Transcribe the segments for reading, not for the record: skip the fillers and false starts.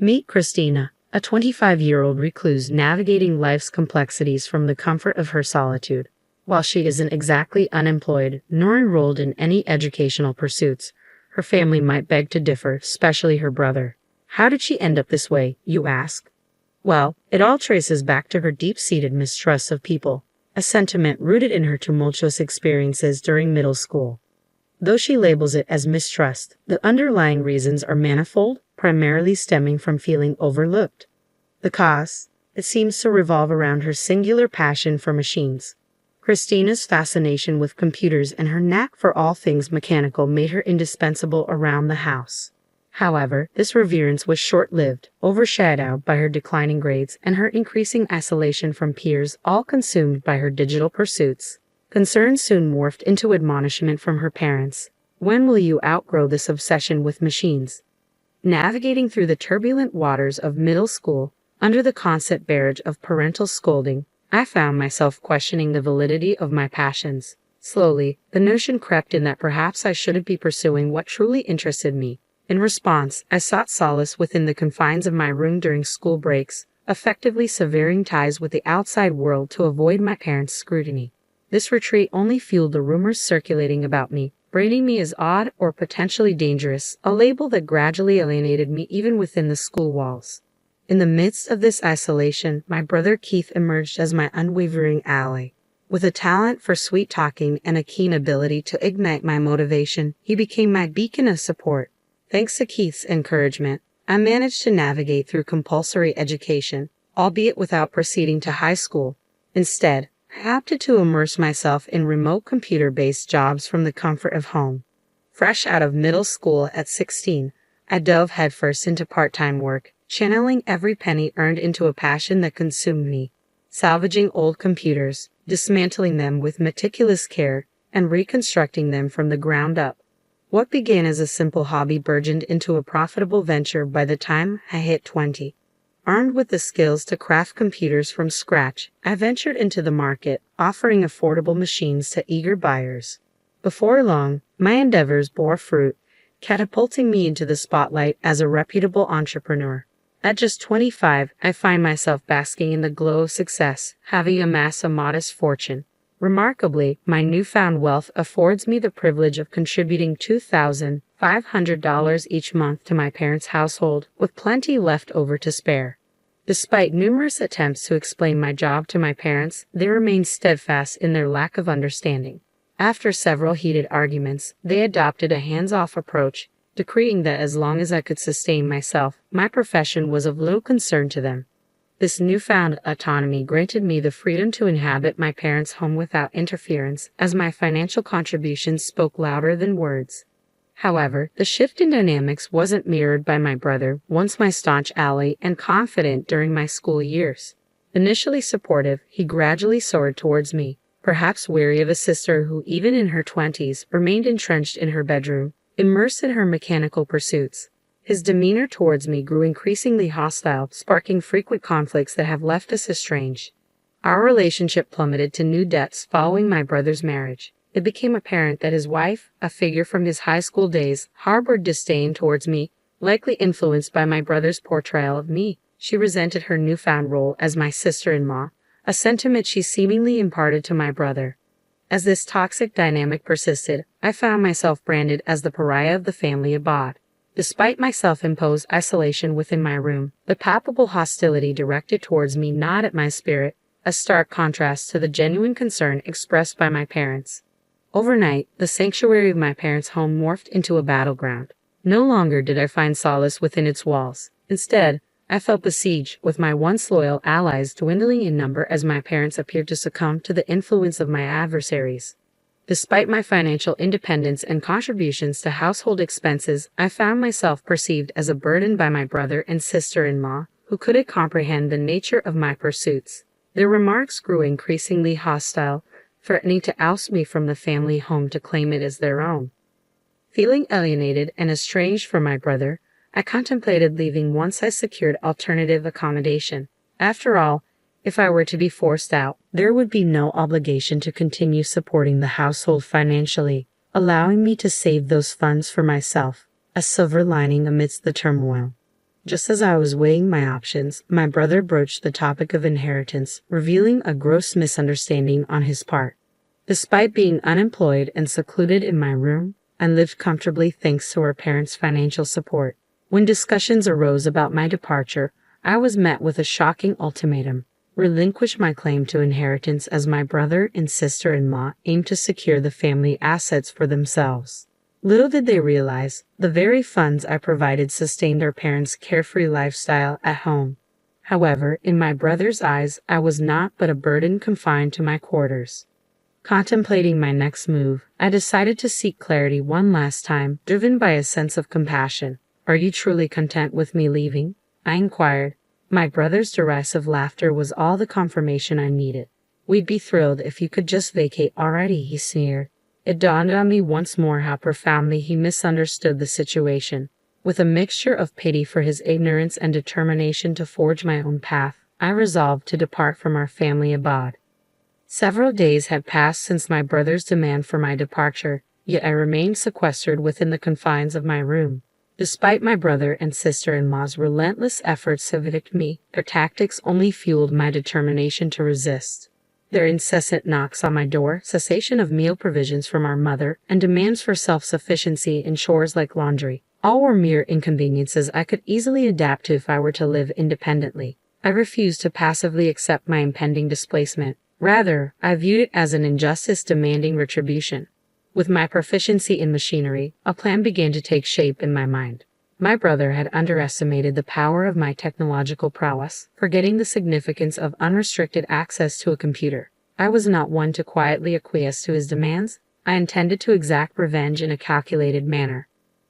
Meet Christina, a 25-year-old recluse navigating life's complexities from the comfort of her solitude. While she isn't exactly unemployed nor enrolled in any educational pursuits, her family might beg to differ, especially her brother. How did she end up this way, you ask? Well, it all traces back to her deep-seated mistrust of people, a sentiment rooted in her tumultuous experiences during middle school. Though she labels it as mistrust, the underlying reasons are manifold, primarily stemming from feeling overlooked. The cause, it seems to revolve around her singular passion for machines. Christina's fascination with computers and her knack for all things mechanical made her indispensable around the house. However, this reverence was short-lived, overshadowed by her declining grades and her increasing isolation from peers, all consumed by her digital pursuits. Concern soon morphed into admonishment from her parents. When will you outgrow this obsession with machines? Navigating through the turbulent waters of middle school, under the constant barrage of parental scolding, I found myself questioning the validity of my passions. Slowly, the notion crept in that perhaps I shouldn't be pursuing what truly interested me. In response, I sought solace within the confines of my room during school breaks, effectively severing ties with the outside world to avoid my parents' scrutiny. This retreat only fueled the rumors circulating about me, branding me as odd or potentially dangerous, a label that gradually alienated me even within the school walls. In the midst of this isolation, my brother Keith emerged as my unwavering ally. With a talent for sweet-talking and a keen ability to ignite my motivation, he became my beacon of support. Thanks to Keith's encouragement, I managed to navigate through compulsory education, albeit without proceeding to high school. Instead, I opted to immerse myself in remote computer-based jobs from the comfort of home. Fresh out of middle school at 16, I dove headfirst into part-time work, channeling every penny earned into a passion that consumed me. Salvaging old computers, dismantling them with meticulous care, and reconstructing them from the ground up. What began as a simple hobby burgeoned into a profitable venture by the time I hit 20. Armed with the skills to craft computers from scratch, I ventured into the market, offering affordable machines to eager buyers. Before long, my endeavors bore fruit, catapulting me into the spotlight as a reputable entrepreneur. At just 25, I find myself basking in the glow of success, having amassed a modest fortune. Remarkably, my newfound wealth affords me the privilege of contributing $2,500 each month to my parents' household, with plenty left over to spare. Despite numerous attempts to explain my job to my parents, they remained steadfast in their lack of understanding. After several heated arguments, they adopted a hands-off approach, decreeing that as long as I could sustain myself, my profession was of little concern to them. This newfound autonomy granted me the freedom to inhabit my parents' home without interference, as my financial contributions spoke louder than words. However, the shift in dynamics wasn't mirrored by my brother, once my staunch ally and confidant during my school years. Initially supportive, he gradually soared towards me, perhaps weary of a sister who, even in her 20s, remained entrenched in her bedroom, immersed in her mechanical pursuits. His demeanor towards me grew increasingly hostile, sparking frequent conflicts that have left us estranged. Our relationship plummeted to new depths following my brother's marriage. It became apparent that his wife, a figure from his high school days, harbored disdain towards me, likely influenced by my brother's portrayal of me. She resented her newfound role as my sister-in-law, a sentiment she seemingly imparted to my brother. As this toxic dynamic persisted, I found myself branded as the pariah of the family abode. Despite my self-imposed isolation within my room, the palpable hostility directed towards me gnawed at my spirit, a stark contrast to the genuine concern expressed by my parents. Overnight, the sanctuary of my parents' home morphed into a battleground. No longer did I find solace within its walls. Instead, I felt besieged, with my once loyal allies dwindling in number as my parents appeared to succumb to the influence of my adversaries. Despite my financial independence and contributions to household expenses, I found myself perceived as a burden by my brother and sister-in-law, who couldn't comprehend the nature of my pursuits. Their remarks grew increasingly hostile, threatening to oust me from the family home to claim it as their own. Feeling alienated and estranged from my brother, I contemplated leaving once I secured alternative accommodation. After all, if I were to be forced out, there would be no obligation to continue supporting the household financially, allowing me to save those funds for myself, a silver lining amidst the turmoil. Just as I was weighing my options, my brother broached the topic of inheritance, revealing a gross misunderstanding on his part. Despite being unemployed and secluded in my room, I lived comfortably thanks to our parents' financial support. When discussions arose about my departure, I was met with a shocking ultimatum: relinquish my claim to inheritance, as my brother and sister-in-law aimed to secure the family assets for themselves. Little did they realize, the very funds I provided sustained our parents' carefree lifestyle at home. However, in my brother's eyes, I was naught but a burden confined to my quarters. Contemplating my next move, I decided to seek clarity one last time, driven by a sense of compassion. "Are you truly content with me leaving?" I inquired. My brother's derisive laughter was all the confirmation I needed. "We'd be thrilled if you could just vacate already," he sneered. It dawned on me once more how profoundly he misunderstood the situation. With a mixture of pity for his ignorance and determination to forge my own path, I resolved to depart from our family abode. Several days had passed since my brother's demand for my departure, yet I remained sequestered within the confines of my room. Despite my brother and sister-in-law's relentless efforts to evict me, their tactics only fueled my determination to resist. Their incessant knocks on my door, cessation of meal provisions from our mother, and demands for self-sufficiency in chores like laundry, all were mere inconveniences I could easily adapt to if I were to live independently. I refused to passively accept my impending displacement. Rather, I viewed it as an injustice demanding retribution. With my proficiency in machinery, a plan began to take shape in my mind. My brother had underestimated the power of my technological prowess, forgetting the significance of unrestricted access to a computer. I was not one to quietly acquiesce to his demands. I intended to exact revenge in a calculated manner.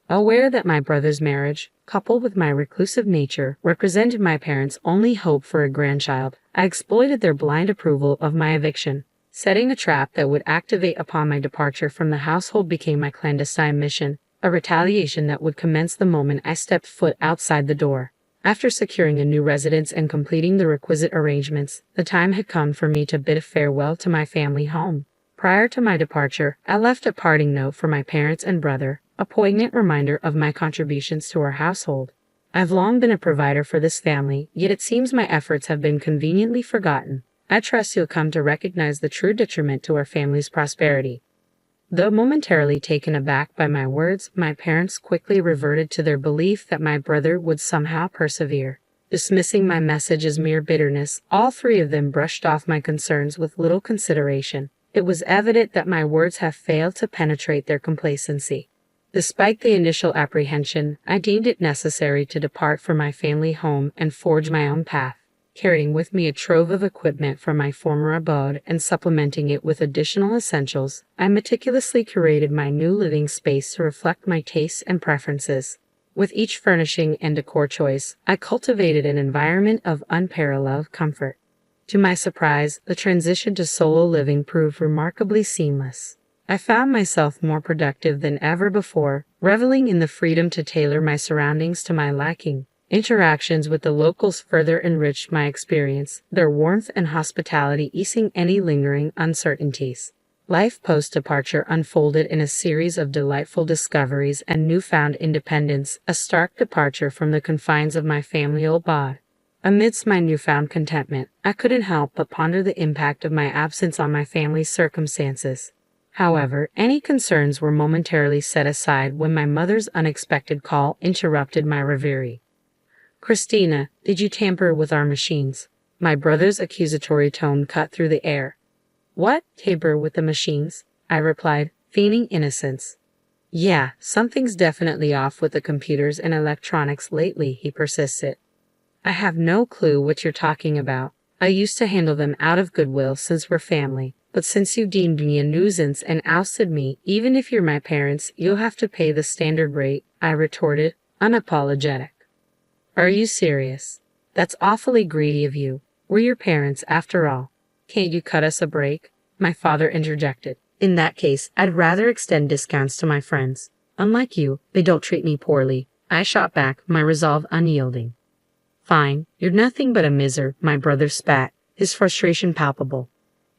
Aware that my brother's marriage, coupled with my reclusive nature, represented my parents' only hope for a grandchild, I exploited their blind approval of my eviction. Setting a trap that would activate upon my departure from the household became my clandestine mission, a retaliation that would commence the moment I stepped foot outside the door. After securing a new residence and completing the requisite arrangements, the time had come for me to bid farewell to my family home. Prior to my departure, I left a parting note for my parents and brother, a poignant reminder of my contributions to our household. I've long been a provider for this family, yet it seems my efforts have been conveniently forgotten. I trust you'll come to recognize the true detriment to our family's prosperity. Though momentarily taken aback by my words, my parents quickly reverted to their belief that my brother would somehow persevere. Dismissing my message as mere bitterness, all three of them brushed off my concerns with little consideration. It was evident that my words had failed to penetrate their complacency. Despite the initial apprehension, I deemed it necessary to depart from my family home and forge my own path. Carrying with me a trove of equipment from my former abode and supplementing it with additional essentials, I meticulously curated my new living space to reflect my tastes and preferences. With each furnishing and decor choice, I cultivated an environment of unparalleled comfort. To my surprise, the transition to solo living proved remarkably seamless. I found myself more productive than ever before, reveling in the freedom to tailor my surroundings to my liking. Interactions with the locals further enriched my experience, their warmth and hospitality easing any lingering uncertainties. Life post-departure unfolded in a series of delightful discoveries and newfound independence, a stark departure from the confines of my family abode. Amidst my newfound contentment, I couldn't help but ponder the impact of my absence on my family's circumstances. However, any concerns were momentarily set aside when my mother's unexpected call interrupted my reverie. "Christina, did you tamper with our machines?" My brother's accusatory tone cut through the air. "What? Tamper with the machines?" I replied, feigning innocence. "Yeah, something's definitely off with the computers and electronics lately," he persisted. "I have no clue what you're talking about. I used to handle them out of goodwill since we're family, but since you deemed me a nuisance and ousted me, even if you're my parents, you'll have to pay the standard rate," I retorted, unapologetic. "Are you serious? That's awfully greedy of you. We're your parents, after all. Can't you cut us a break?" my father interjected. "In that case, I'd rather extend discounts to my friends. Unlike you, they don't treat me poorly," I shot back, my resolve unyielding. "Fine, you're nothing but a miser," my brother spat, his frustration palpable.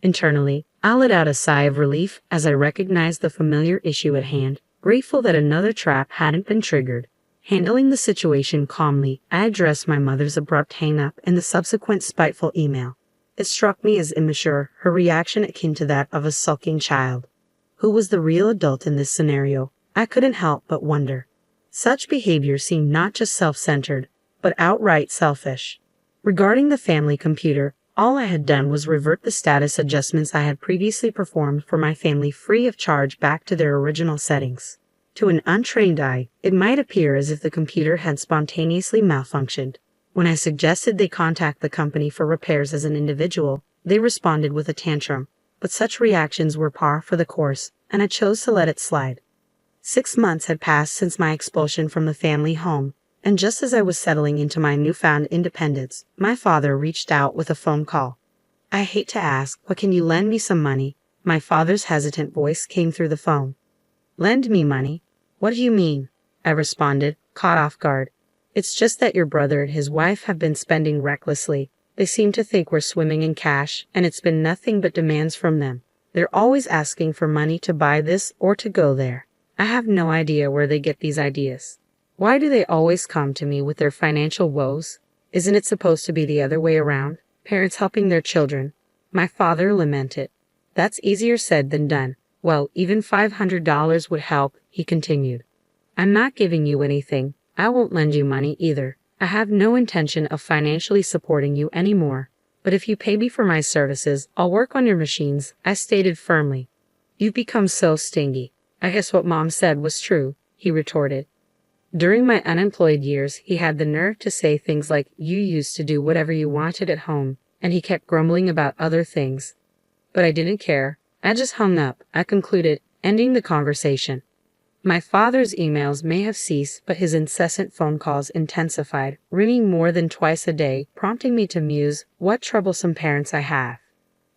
Internally, I let out a sigh of relief as I recognized the familiar issue at hand, grateful that another trap hadn't been triggered. Handling the situation calmly, I addressed my mother's abrupt hang-up and the subsequent spiteful email. It struck me as immature, her reaction akin to that of a sulking child. Who was the real adult in this scenario? I couldn't help but wonder. Such behavior seemed not just self-centered, but outright selfish. Regarding the family computer, all I had done was revert the status adjustments I had previously performed for my family free of charge back to their original settings. To an untrained eye, it might appear as if the computer had spontaneously malfunctioned. When I suggested they contact the company for repairs as an individual, they responded with a tantrum, but such reactions were par for the course, and I chose to let it slide. 6 months had passed since my expulsion from the family home, and just as I was settling into my newfound independence, my father reached out with a phone call. I hate to ask, but can you lend me some money? My father's hesitant voice came through the phone. Lend me money? What do you mean? I responded, caught off guard. It's just that your brother and his wife have been spending recklessly. They seem to think we're swimming in cash, and it's been nothing but demands from them. They're always asking for money to buy this or to go there. I have no idea where they get these ideas. Why do they always come to me with their financial woes? Isn't it supposed to be the other way around? Parents helping their children. My father lamented. That's easier said than done. Well, even $500 would help, he continued. I'm not giving you anything. I won't lend you money either. I have no intention of financially supporting you anymore. But if you pay me for my services, I'll work on your machines, I stated firmly. You've become so stingy. I guess what Mom said was true, he retorted. During my unemployed years, he had the nerve to say things like, you used to do whatever you wanted at home, and he kept grumbling about other things. But I didn't care. I just hung up, I concluded, ending the conversation. My father's emails may have ceased, but his incessant phone calls intensified, ringing more than twice a day, prompting me to muse, what troublesome parents I have.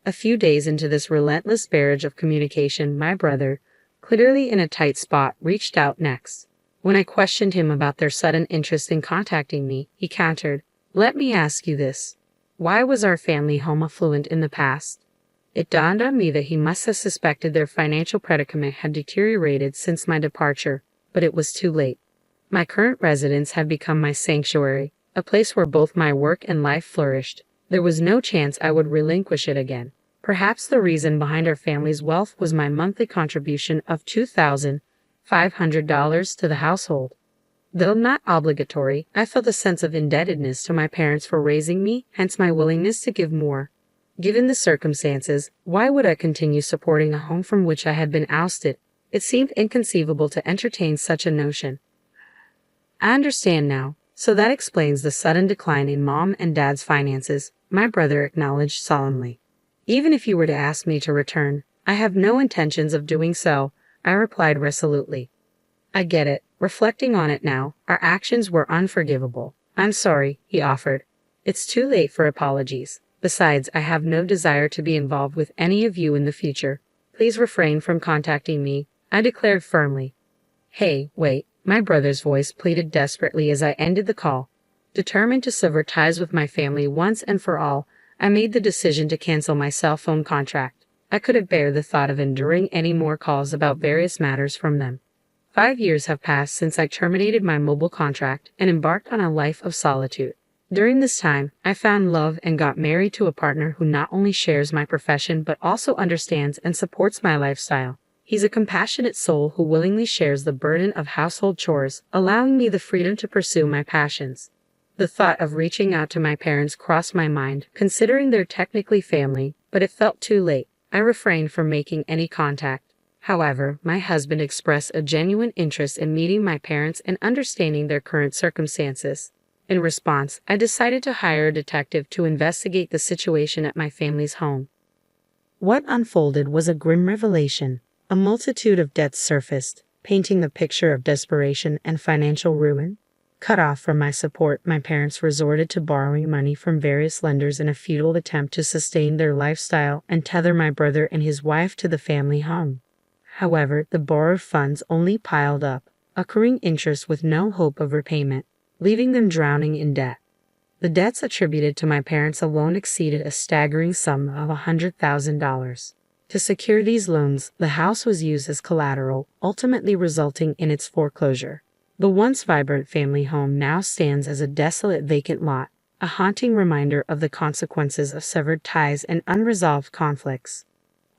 A few days into this relentless barrage of communication, my brother, clearly in a tight spot, reached out next. When I questioned him about their sudden interest in contacting me, he countered, let me ask you this. Why was our family home affluent in the past? It dawned on me that he must have suspected their financial predicament had deteriorated since my departure, but it was too late. My current residence had become my sanctuary, a place where both my work and life flourished. There was no chance I would relinquish it again. Perhaps the reason behind our family's wealth was my monthly contribution of $2,500 to the household. Though not obligatory, I felt a sense of indebtedness to my parents for raising me, hence my willingness to give more. Given the circumstances, why would I continue supporting a home from which I had been ousted? It seemed inconceivable to entertain such a notion. I understand now, so that explains the sudden decline in Mom and Dad's finances, my brother acknowledged solemnly. Even if you were to ask me to return, I have no intentions of doing so, I replied resolutely. I get it. Reflecting on it now, our actions were unforgivable. I'm sorry, he offered. It's too late for apologies. Besides, I have no desire to be involved with any of you in the future. Please refrain from contacting me, I declared firmly. Hey, wait, my brother's voice pleaded desperately as I ended the call. Determined to sever ties with my family once and for all, I made the decision to cancel my cell phone contract. I couldn't bear the thought of enduring any more calls about various matters from them. 5 years have passed since I terminated my mobile contract and embarked on a life of solitude. During this time, I found love and got married to a partner who not only shares my profession but also understands and supports my lifestyle. He's a compassionate soul who willingly shares the burden of household chores, allowing me the freedom to pursue my passions. The thought of reaching out to my parents crossed my mind, considering they're technically family, but it felt too late. I refrained from making any contact. However, my husband expressed a genuine interest in meeting my parents and understanding their current circumstances. In response, I decided to hire a detective to investigate the situation at my family's home. What unfolded was a grim revelation. A multitude of debts surfaced, painting a picture of desperation and financial ruin. Cut off from my support, my parents resorted to borrowing money from various lenders in a futile attempt to sustain their lifestyle and tether my brother and his wife to the family home. However, the borrowed funds only piled up, accruing interest with no hope of repayment, leaving them drowning in debt. The debts attributed to my parents alone exceeded a staggering sum of $100,000. To secure these loans, the house was used as collateral, ultimately resulting in its foreclosure. The once vibrant family home now stands as a desolate vacant lot, a haunting reminder of the consequences of severed ties and unresolved conflicts.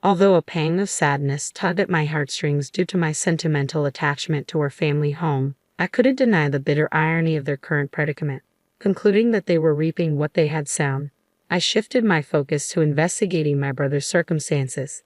Although a pang of sadness tugged at my heartstrings due to my sentimental attachment to our family home, I couldn't deny the bitter irony of their current predicament. Concluding that they were reaping what they had sown, I shifted my focus to investigating my brother's circumstances.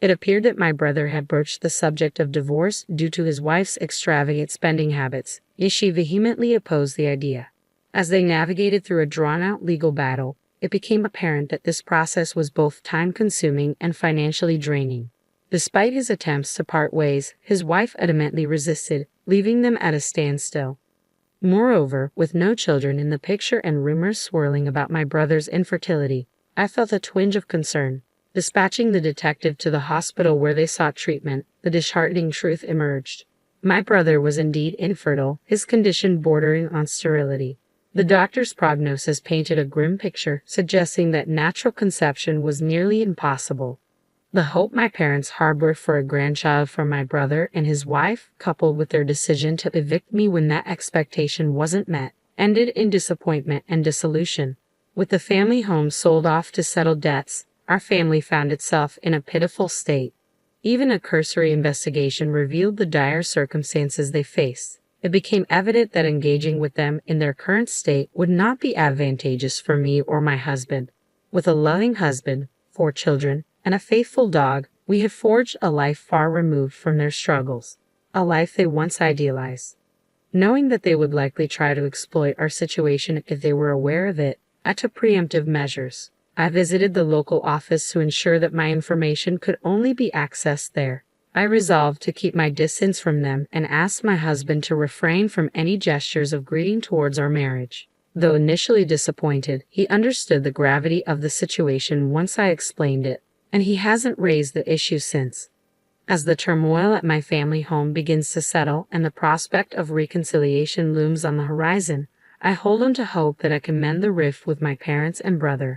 It appeared that my brother had broached the subject of divorce due to his wife's extravagant spending habits, yet she vehemently opposed the idea. As they navigated through a drawn-out legal battle, it became apparent that this process was both time-consuming and financially draining. Despite his attempts to part ways, his wife adamantly resisted, leaving them at a standstill. Moreover, with no children in the picture and rumors swirling about my brother's infertility, I felt a twinge of concern. Dispatching the detective to the hospital where they sought treatment, the disheartening truth emerged. My brother was indeed infertile, his condition bordering on sterility. The doctor's prognosis painted a grim picture, suggesting that natural conception was nearly impossible. The hope my parents harbored for a grandchild from my brother and his wife, coupled with their decision to evict me when that expectation wasn't met, ended in disappointment and dissolution. With the family home sold off to settle debts, our family found itself in a pitiful state. Even a cursory investigation revealed the dire circumstances they faced. It became evident that engaging with them in their current state would not be advantageous for me or my husband. With a loving husband, 4 children, and a faithful dog, we had forged a life far removed from their struggles, a life they once idealized. Knowing that they would likely try to exploit our situation if they were aware of it, I took preemptive measures. I visited the local office to ensure that my information could only be accessed there. I resolved to keep my distance from them and asked my husband to refrain from any gestures of greeting towards our marriage. Though initially disappointed, he understood the gravity of the situation once I explained it, and he hasn't raised the issue since. As the turmoil at my family home begins to settle and the prospect of reconciliation looms on the horizon, I hold on to hope that I can mend the rift with my parents and brother.